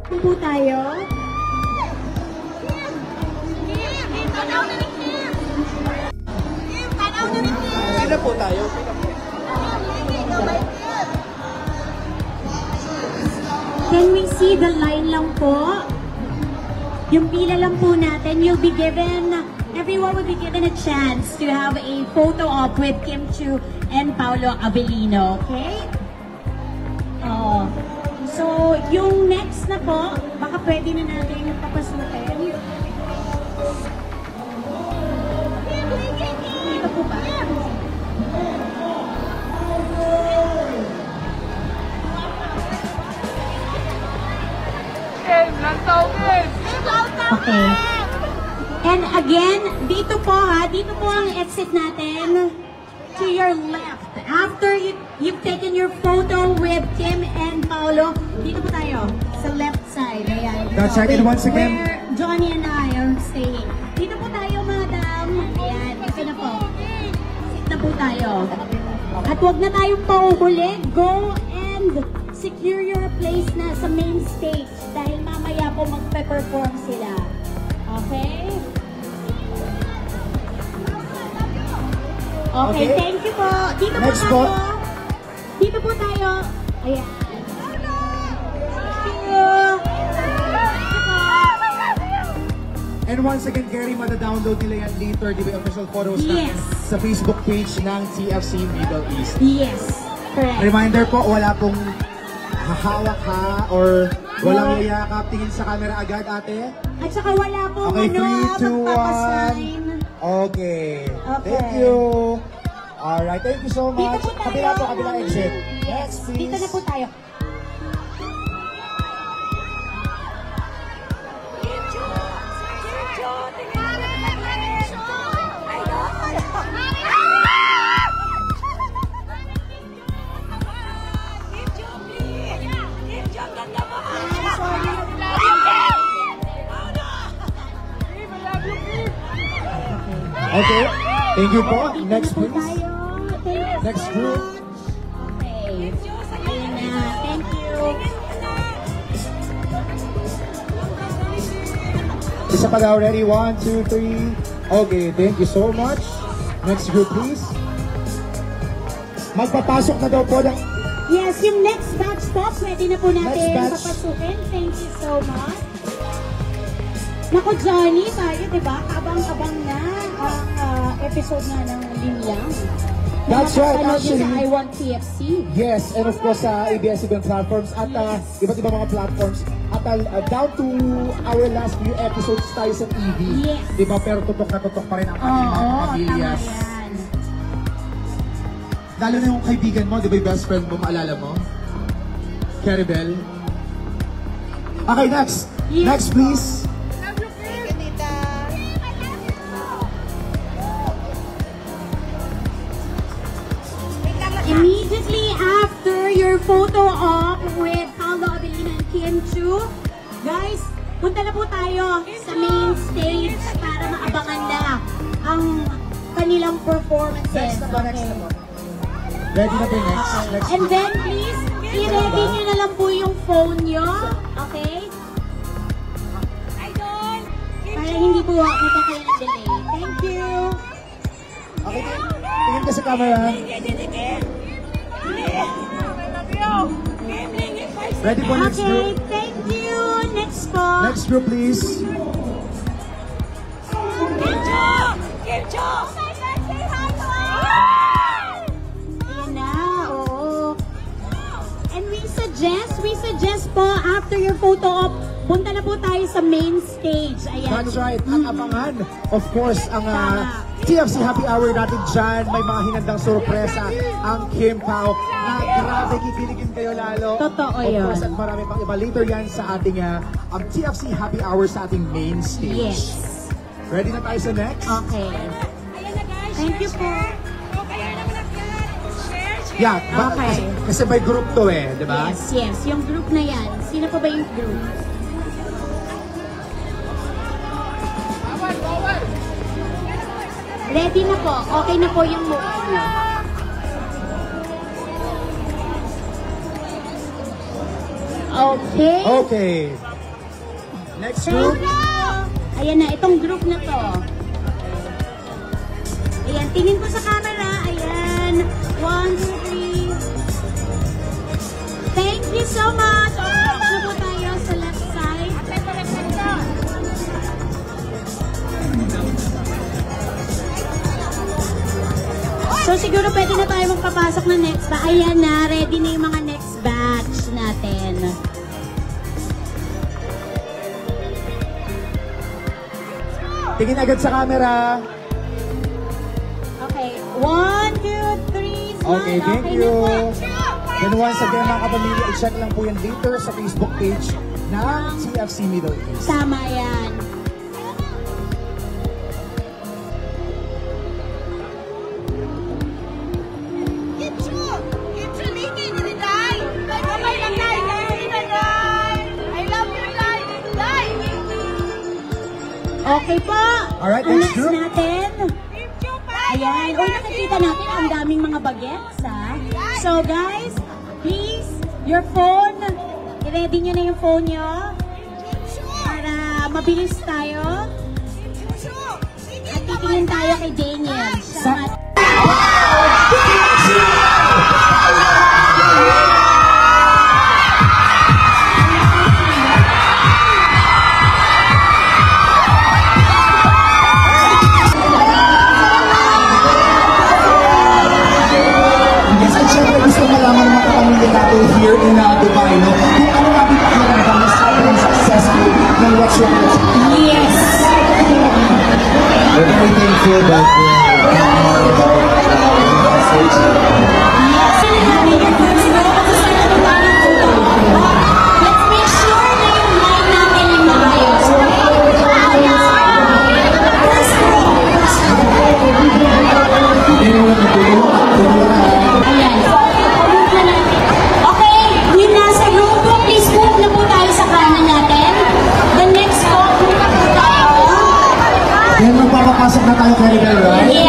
po tayo. Pila po tayo. Can we see the line lang po? Yung pila lang po natin, you'll be given, everyone will be given a chance to have a photo op with Kim Chiu and Paolo Avellino, okay? So, yung next na po, baka pwede na natin papasukin. Dito po ba? Okay. And again, dito po ang exit natin. To your left. After you've taken your photo with Kim and Paolo, dito po tayo, sa left side. Ayan. That's right, and once again, where Johnny and I are staying. Dito po tayo, madam. Ayan, dito na po. Sit na po tayo. At huwag na tayong pauhuli. Go and secure your place na sa main stage dahil mamaya po magpe-perform sila. Okay? Okay, thank you po. Dito next po tayo. Dito po tayo. Ayan. Thank you. And once again, Gary, mada-download nila yan later, di ba, official photos Yes. sa Facebook page ng TFC Middle East. Yes, correct. Reminder po, wala pong hahawak ha, or walang yayakap, tingin sa camera agad, ate. At saka wala pong Okay, 3, 2, 1. Okay. Thank you. Alright, thank you so much. Dito po tayo. Kabila po, kabila exit. Next, please. Dito na po tayo. Okay, thank you po. Next, Dito na po please. tayo. Thank you Next so group. much. Okay. Ayun na. Thank you. Isa pa daw, ready? 1, 2, 3. Okay, thank you so much. Next group, please. Magpapasok na daw po ng... Yes, yung next batch po, pwede na po natin Next batch. papasukin. Thank you so much. Naku, Johnny, tayo, diba? Abang-abang na ang episode na ng Linlang. That's right, actually. actually. Sa I Want TFC. Yes, and of course sa ABS-CBN platforms at iba't ibang mga platforms. At down to our last few episodes tayo sa TV. Yes. Diba? Pero tutok na tutok pa rin ang ating mga Oo, pamilyas. tama yan. Lalo na yung kaibigan mo, di ba yung best friend mo, maalala mo? Caribel. Okay, next. Yes. Next, please. Immediately after your photo op with Paolo Avellino and Kim Chiu, guys, punta na po tayo sa main stage para maabangan na ang kanilang performances. Next na ba? Next na ba? Ready na ba yung next? Next. And then please, i-ready nyo na lang po yung phone nyo, okay? Para hindi po magkakaroon ng delay. Thank you! Okay, tingin ka sa camera. Ready po, next Okay, group. thank you! Next po! Next group, please. Ayan na, oo. And we suggest po, after your photo op, punta na po tayo sa main stage. Ayan. That's right. At abangan, of course, ang TFC Happy Hour natin dyan. May mga hinandang sorpresa ang Kim Pao na grabe kikiligin kayo lalo. Totoo Of yun. course, at marami pang iba later yan sa ating ang TFC Happy Hour sa ating main stage. Yes. Ready na tayo sa next? Okay. Thank you po. Yeah, Okay. kasi may group to eh, di ba? Yes, yes. Yung group na yan. Sino pa ba yung group? Ready na po. Okay na po yung movie nyo. Okay. Okay. Next Thank group. you. Ayan na, itong group na to. Ayan, tingin ko sa camera. Ayan. 1, 2, 3. Thank you so much. Next na po tayo sa left side. So siguro pwede na tayo magpapasok ng next batch. Ayan na, ready na yung mga next batch natin. Tingin agad sa camera. Okay, 1, 2, 3, smile. Okay, thank na you. po. Then once again mga kapamilya, i-check lang po yan later sa Facebook page ng TFC Middle East. Tama yan. Okay po. Alright, Ang next next group. natin. Ayan. Uy, nakikita natin ang daming mga bagets, ha? So, guys, please, your phone, i-ready nyo na yung phone nyo para mabilis tayo. At titingin tayo kay Daniel. Sa Yes, at syempre gusto malaman ng mga kapamilya natin here in Dubai, no? Kung ano nga bigyan ng masyadong successful ng What's Your Name? yes! We're very thankful that we're talking more about the message. Yes, sinabi niya po, siguro kasi sa natin tayo po. Let's make sure na yung line natin ay maayos. Ayan. Move na natin. Okay, yung nasa room po, please move na po tayo sa kanan natin. The next po, move na po tayo. Then magpapapasok na tayo kay Rizal, right? Yes.